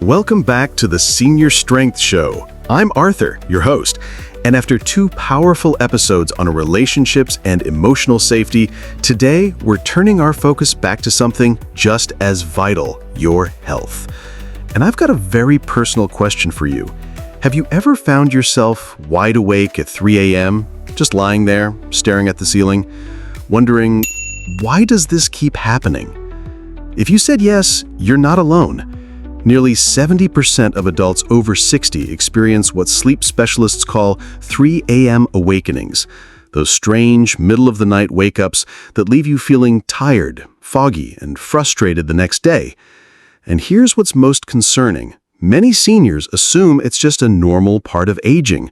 Welcome back to the Senior Strength Show. I'm Arthur, your host, and after 2 powerful episodes on relationships and emotional safety, today we're turning our focus back to something just as vital, your health. And I've got a very personal question for you. Have you ever found yourself wide awake at 3 a.m., just lying there, staring at the ceiling, wondering, why does this keep happening? If you said yes, you're not alone. Nearly 70% of adults over 60 experience what sleep specialists call 3 a.m. awakenings, those strange, middle-of-the-night wake-ups that leave you feeling tired, foggy, and frustrated the next day. And here's what's most concerning. Many seniors assume it's just a normal part of aging,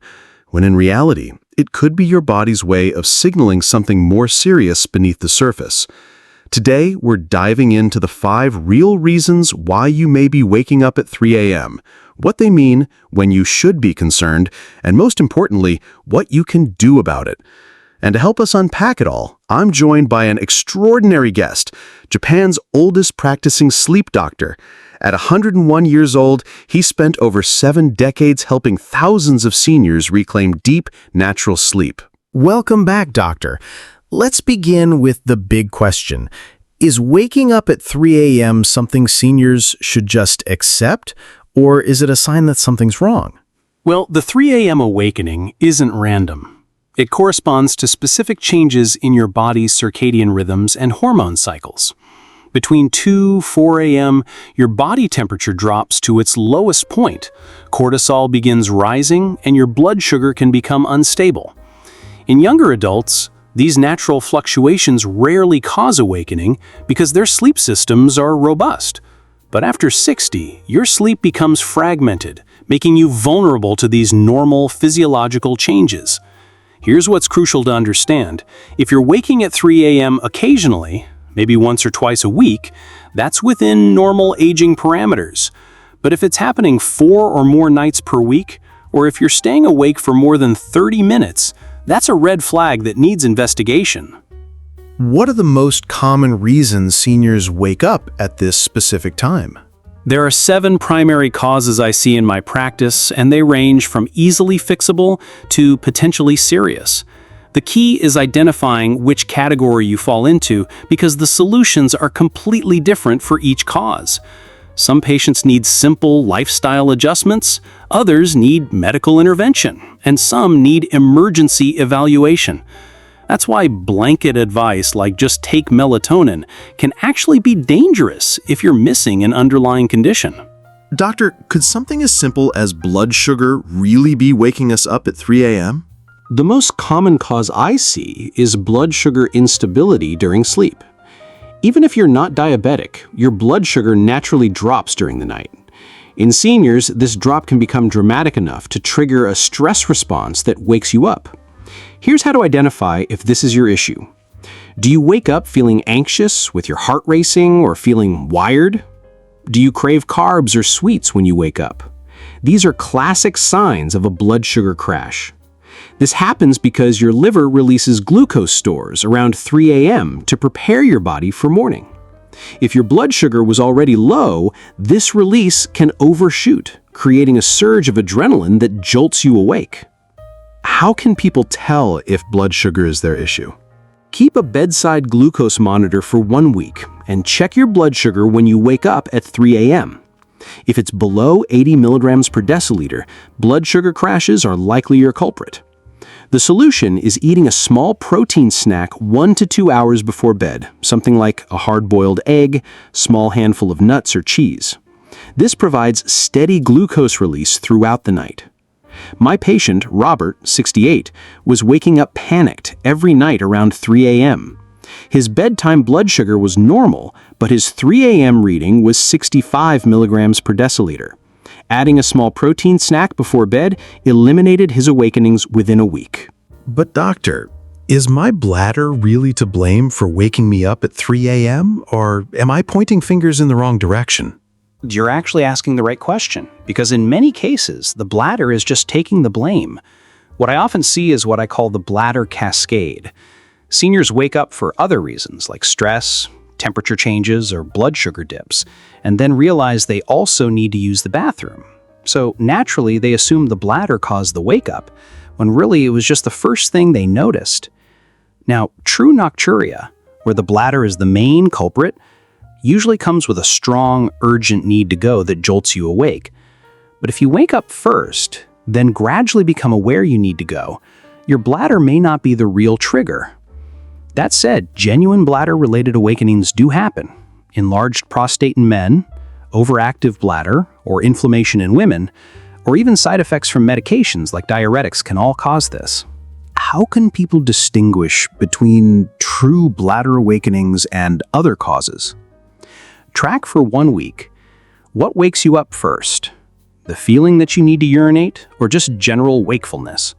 when in reality, it could be your body's way of signaling something more serious beneath the surface. Today, we're diving into the 5 real reasons why you may be waking up at 3 a.m., what they mean, when you should be concerned, and most importantly, what you can do about it. And to help us unpack it all, I'm joined by an extraordinary guest, Japan's oldest practicing sleep doctor. At 101 years old, he spent over 7 decades helping thousands of seniors reclaim deep, natural sleep. Welcome back, Doctor. Let's begin with the big question. Is waking up at 3 a.m. something seniors should just accept, or is it a sign that something's wrong? Well, the 3 a.m. awakening isn't random. It corresponds to specific changes in your body's circadian rhythms and hormone cycles. Between 4 a.m., your body temperature drops to its lowest point. Cortisol begins rising, and your blood sugar can become unstable. In younger adults, these natural fluctuations rarely cause awakening because their sleep systems are robust. But after 60, your sleep becomes fragmented, making you vulnerable to these normal physiological changes. Here's what's crucial to understand. If you're waking at 3 a.m. occasionally, maybe once or twice a week, that's within normal aging parameters. But if it's happening 4 or more nights per week, or if you're staying awake for more than 30 minutes, that's a red flag that needs investigation. What are the most common reasons seniors wake up at this specific time? There are 7 primary causes I see in my practice, and they range from easily fixable to potentially serious. The key is identifying which category you fall into because the solutions are completely different for each cause. Some patients need simple lifestyle adjustments, others need medical intervention, and some need emergency evaluation. That's why blanket advice like just take melatonin can actually be dangerous if you're missing an underlying condition. Doctor, could something as simple as blood sugar really be waking us up at 3 a.m.? The most common cause I see is blood sugar instability during sleep. Even if you're not diabetic, your blood sugar naturally drops during the night. In seniors, this drop can become dramatic enough to trigger a stress response that wakes you up. Here's how to identify if this is your issue. Do you wake up feeling anxious, with your heart racing, or feeling wired? Do you crave carbs or sweets when you wake up? These are classic signs of a blood sugar crash. This happens because your liver releases glucose stores around 3 a.m. to prepare your body for morning. If your blood sugar was already low, this release can overshoot, creating a surge of adrenaline that jolts you awake. How can people tell if blood sugar is their issue? Keep a bedside glucose monitor for 1 week and check your blood sugar when you wake up at 3 a.m. If it's below 80 milligrams per deciliter, blood sugar crashes are likely your culprit. The solution is eating a small protein snack 1 to 2 hours before bed, something like a hard-boiled egg, small handful of nuts or cheese. This provides steady glucose release throughout the night. My patient, Robert, 68, was waking up panicked every night around 3 a.m. His bedtime blood sugar was normal, but his 3 a.m. reading was 65 milligrams per deciliter. Adding a small protein snack before bed eliminated his awakenings within a week. But doctor, is my bladder really to blame for waking me up at 3 a.m., or am I pointing fingers in the wrong direction? You're actually asking the right question, because in many cases, the bladder is just taking the blame. What I often see is what I call the bladder cascade. Seniors wake up for other reasons like stress, temperature changes or blood sugar dips, and then realize they also need to use the bathroom. So naturally, they assume the bladder caused the wake-up, when really it was just the first thing they noticed. Now, true nocturia, where the bladder is the main culprit, usually comes with a strong, urgent need to go that jolts you awake. But if you wake up first, then gradually become aware you need to go, your bladder may not be the real trigger. That said, genuine bladder-related awakenings do happen. Enlarged prostate in men, overactive bladder, or inflammation in women, or even side effects from medications like diuretics can all cause this. How can people distinguish between true bladder awakenings and other causes? Track for 1 week. What wakes you up first? The feeling that you need to urinate, or just general wakefulness?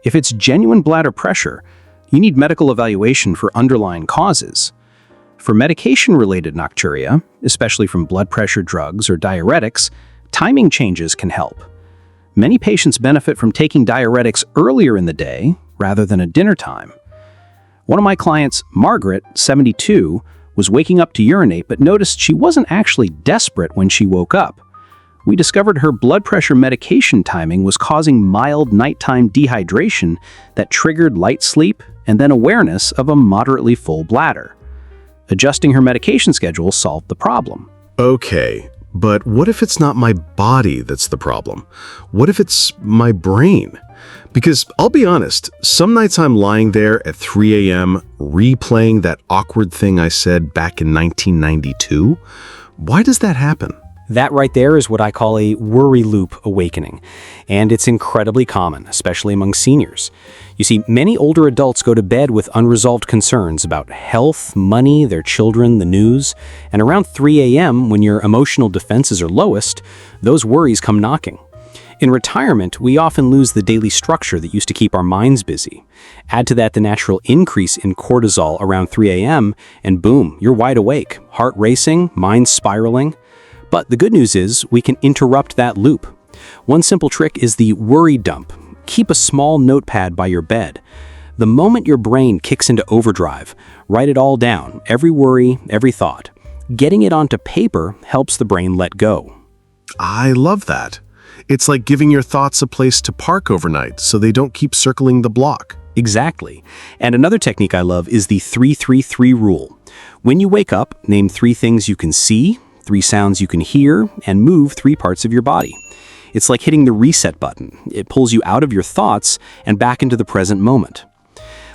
If it's genuine bladder pressure, you need medical evaluation for underlying causes. For medication-related nocturia, especially from blood pressure drugs or diuretics, timing changes can help. Many patients benefit from taking diuretics earlier in the day rather than at dinner time. One of my clients, Margaret, 72, was waking up to urinate but noticed she wasn't actually desperate when she woke up. We discovered her blood pressure medication timing was causing mild nighttime dehydration that triggered light sleep and then awareness of a moderately full bladder. Adjusting her medication schedule solved the problem. Okay, but what if it's not my body that's the problem? What if it's my brain? Because I'll be honest, some nights I'm lying there at 3 a.m. replaying that awkward thing I said back in 1992. Why does that happen? That right there is what I call a worry loop awakening, and it's incredibly common, especially among seniors. You see, many older adults go to bed with unresolved concerns about health, money, their children, the news, and around 3 a.m., when your emotional defenses are lowest, those worries come knocking. In retirement, we often lose the daily structure that used to keep our minds busy. Add to that the natural increase in cortisol around 3 a.m., and boom, you're wide awake, heart racing, mind spiraling. But the good news is we can interrupt that loop. One simple trick is the worry dump. Keep a small notepad by your bed. The moment your brain kicks into overdrive, write it all down, every worry, every thought. Getting it onto paper helps the brain let go. I love that. It's like giving your thoughts a place to park overnight so they don't keep circling the block. Exactly. And another technique I love is the 3-3-3 rule. When you wake up, name 3 things you can see, 3 sounds you can hear, and move 3 parts of your body. It's like hitting the reset button. It pulls you out of your thoughts and back into the present moment.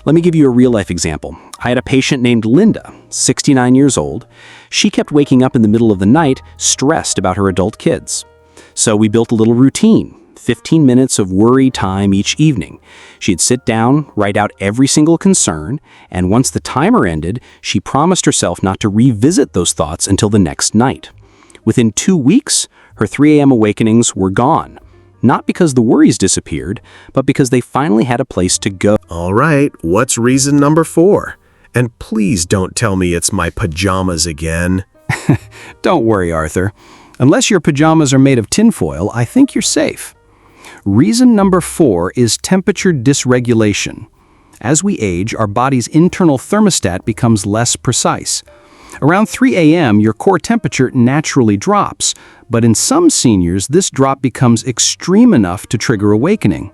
Let me give you a real-life example. I had a patient named Linda, 69 years old. She kept waking up in the middle of the night, stressed about her adult kids. So we built a little routine, 15 minutes of worry time each evening. She'd sit down, write out every single concern, and once the timer ended, she promised herself not to revisit those thoughts until the next night. Within 2 weeks, her 3 a.m. awakenings were gone. Not because the worries disappeared, but because they finally had a place to go. All right, what's reason number 4? And please don't tell me it's my pajamas again. Don't worry, Arthur. Unless your pajamas are made of tinfoil, I think you're safe. Reason number 4 is temperature dysregulation. As we age, our body's internal thermostat becomes less precise. Around 3 a.m., your core temperature naturally drops, but in some seniors, this drop becomes extreme enough to trigger awakening.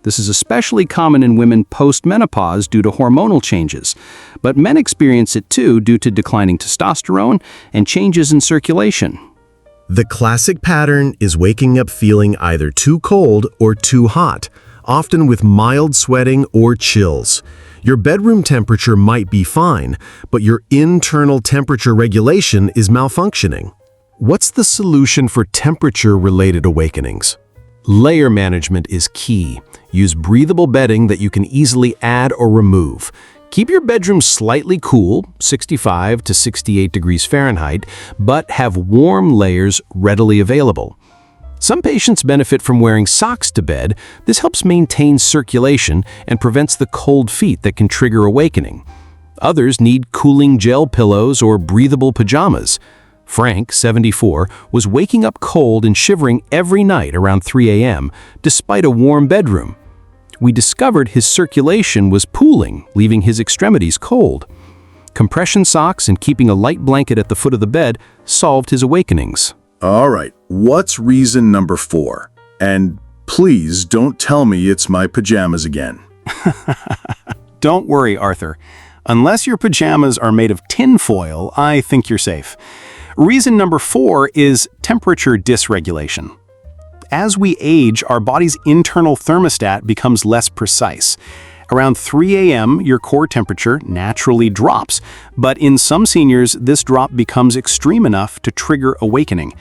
This is especially common in women post-menopause due to hormonal changes, but men experience it too due to declining testosterone and changes in circulation. The classic pattern is waking up feeling either too cold or too hot, often with mild sweating or chills. Your bedroom temperature might be fine, but your internal temperature regulation is malfunctioning. What's the solution for temperature-related awakenings? Layer management is key. Use breathable bedding that you can easily add or remove. Keep your bedroom slightly cool, 65 to 68 degrees Fahrenheit, but have warm layers readily available. Some patients benefit from wearing socks to bed. This helps maintain circulation and prevents the cold feet that can trigger awakening. Others need cooling gel pillows or breathable pajamas. Frank, 74, was waking up cold and shivering every night around 3 a.m., despite a warm bedroom. We discovered his circulation was pooling, leaving his extremities cold. Compression socks and keeping a light blanket at the foot of the bed solved his awakenings. All right, what's reason number 4? And please don't tell me it's my pajamas again. Don't worry, Arthur. Unless your pajamas are made of tinfoil, I think you're safe. Reason number 4 is temperature dysregulation. As we age, our body's internal thermostat becomes less precise. Around 3 a.m., your core temperature naturally drops, but in some seniors, this drop becomes extreme enough to trigger awakening.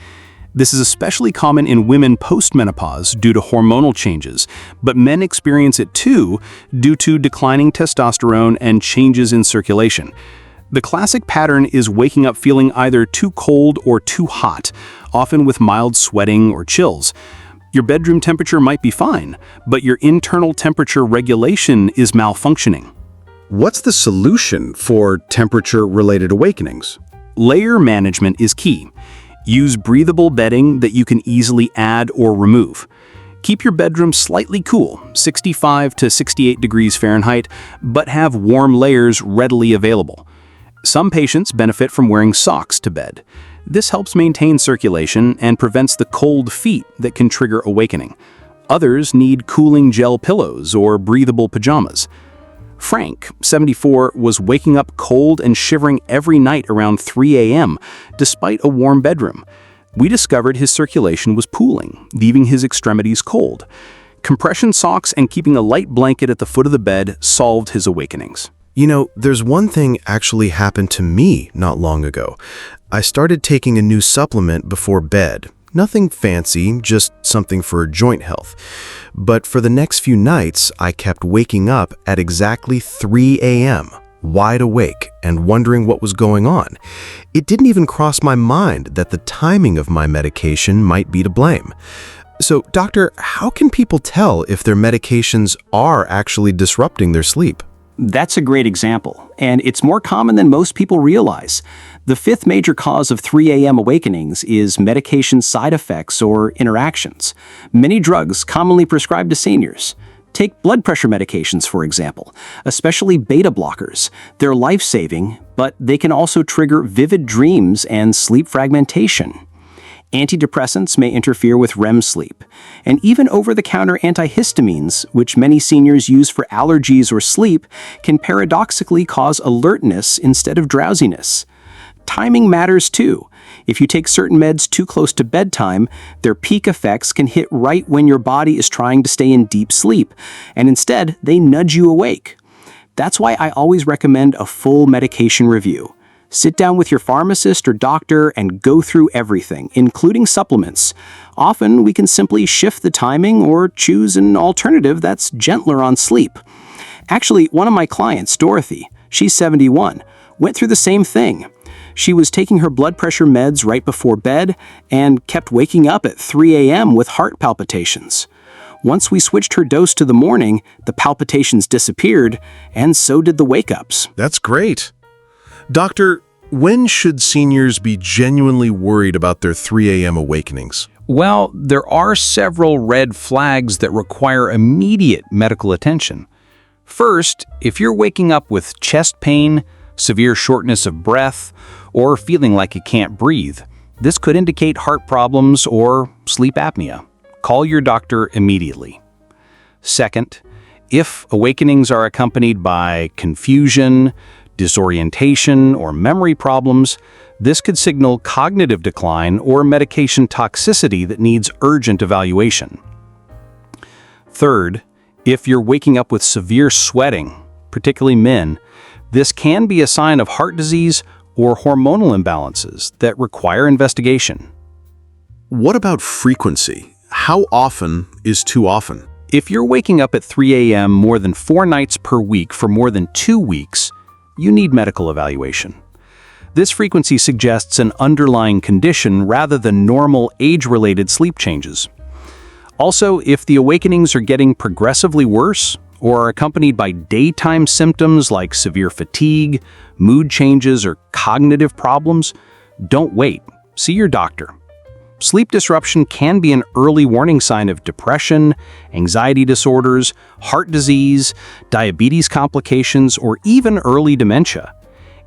This is especially common in women post-menopause due to hormonal changes, but men experience it too due to declining testosterone and changes in circulation. The classic pattern is waking up feeling either too cold or too hot, often with mild sweating or chills. Your bedroom temperature might be fine, but your internal temperature regulation is malfunctioning. What's the solution for temperature-related awakenings? Layer management is key. Use breathable bedding that you can easily add or remove. Keep your bedroom slightly cool, 65 to 68 degrees Fahrenheit, but have warm layers readily available. Some patients benefit from wearing socks to bed. This helps maintain circulation and prevents the cold feet that can trigger awakening. Others need cooling gel pillows or breathable pajamas. Frank, 74, was waking up cold and shivering every night around 3 a.m., despite a warm bedroom. We discovered his circulation was pooling, leaving his extremities cold. Compression socks and keeping a light blanket at the foot of the bed solved his awakenings. You know, there's one thing actually happened to me not long ago. I started taking a new supplement before bed. Nothing fancy, just something for joint health. But for the next few nights, I kept waking up at exactly 3 a.m., wide awake and wondering what was going on. It didn't even cross my mind that the timing of my medication might be to blame. So, doctor, how can people tell if their medications are actually disrupting their sleep? That's a great example, and it's more common than most people realize. The 5th major cause of 3 a.m. awakenings is medication side effects or interactions. Many drugs commonly prescribed to seniors. Take blood pressure medications, for example, especially beta blockers. They're life-saving, but they can also trigger vivid dreams and sleep fragmentation. Antidepressants may interfere with REM sleep, and even over-the-counter antihistamines, which many seniors use for allergies or sleep, can paradoxically cause alertness instead of drowsiness. Timing matters too. If you take certain meds too close to bedtime, their peak effects can hit right when your body is trying to stay in deep sleep, and instead they nudge you awake. That's why I always recommend a full medication review. Sit down with your pharmacist or doctor and go through everything, including supplements. Often, we can simply shift the timing or choose an alternative that's gentler on sleep. Actually, one of my clients, Dorothy, she's 71, went through the same thing. She was taking her blood pressure meds right before bed and kept waking up at 3 a.m. with heart palpitations. Once we switched her dose to the morning, the palpitations disappeared, and so did the wake-ups. That's great. Doctor, when should seniors be genuinely worried about their 3 a.m. awakenings? Well, there are several red flags that require immediate medical attention. First, if you're waking up with chest pain, severe shortness of breath, or feeling like you can't breathe, this could indicate heart problems or sleep apnea. Call your doctor immediately. Second, if awakenings are accompanied by confusion, disorientation, or memory problems, this could signal cognitive decline or medication toxicity that needs urgent evaluation. Third, if you're waking up with severe sweating, particularly men, this can be a sign of heart disease or hormonal imbalances that require investigation. What about frequency? How often is too often? If you're waking up at 3 a.m. more than 4 nights per week for more than 2 weeks, you need medical evaluation. This frequency suggests an underlying condition rather than normal age-related sleep changes. Also, if the awakenings are getting progressively worse or are accompanied by daytime symptoms like severe fatigue, mood changes, or cognitive problems, don't wait. See your doctor. Sleep disruption can be an early warning sign of depression, anxiety disorders, heart disease, diabetes complications, or even early dementia.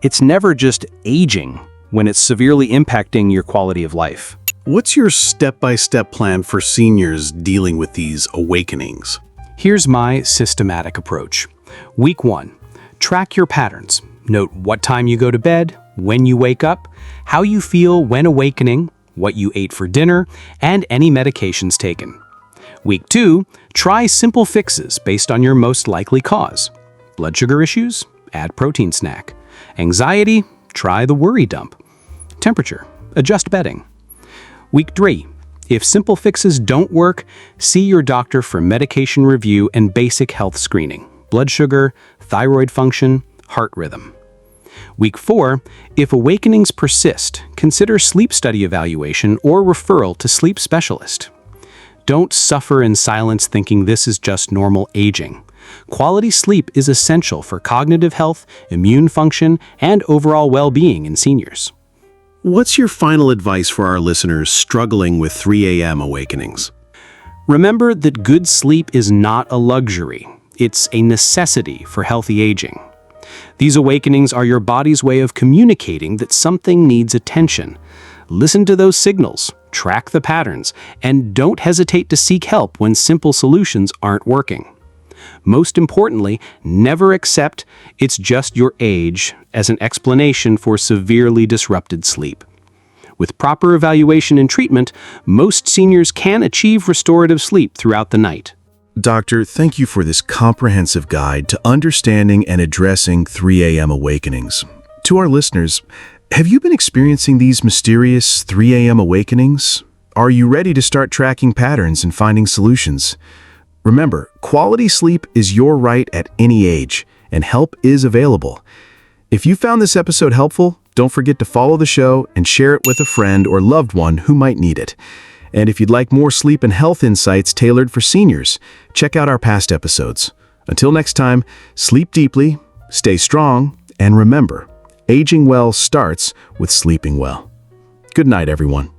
It's never just aging when it's severely impacting your quality of life. What's your step-by-step plan for seniors dealing with these awakenings? Here's my systematic approach. Week 1, track your patterns. Note what time you go to bed, when you wake up, how you feel when awakening, what you ate for dinner, and any medications taken. Week 2, try simple fixes based on your most likely cause. Blood sugar issues? Add protein snack. Anxiety? Try the worry dump. Temperature? Adjust bedding. Week 3, if simple fixes don't work, see your doctor for medication review and basic health screening. Blood sugar, thyroid function, heart rhythm. Week 4, if awakenings persist, consider sleep study evaluation or referral to sleep specialist. Don't suffer in silence thinking this is just normal aging. Quality sleep is essential for cognitive health, immune function, and overall well-being in seniors. What's your final advice for our listeners struggling with 3 a.m. awakenings? Remember that good sleep is not a luxury. It's a necessity for healthy aging. These awakenings are your body's way of communicating that something needs attention. Listen to those signals, track the patterns, and don't hesitate to seek help when simple solutions aren't working. Most importantly, never accept it's just your age as an explanation for severely disrupted sleep. With proper evaluation and treatment, most seniors can achieve restorative sleep throughout the night. Doctor, thank you for this comprehensive guide to understanding and addressing 3 a.m. awakenings. To our listeners, have you been experiencing these mysterious 3 a.m. awakenings? Are you ready to start tracking patterns and finding solutions? Remember, quality sleep is your right at any age, and help is available. If you found this episode helpful, don't forget to follow the show and share it with a friend or loved one who might need it. And if you'd like more sleep and health insights tailored for seniors, check out our past episodes. Until next time, sleep deeply, stay strong, and remember, aging well starts with sleeping well. Good night, everyone.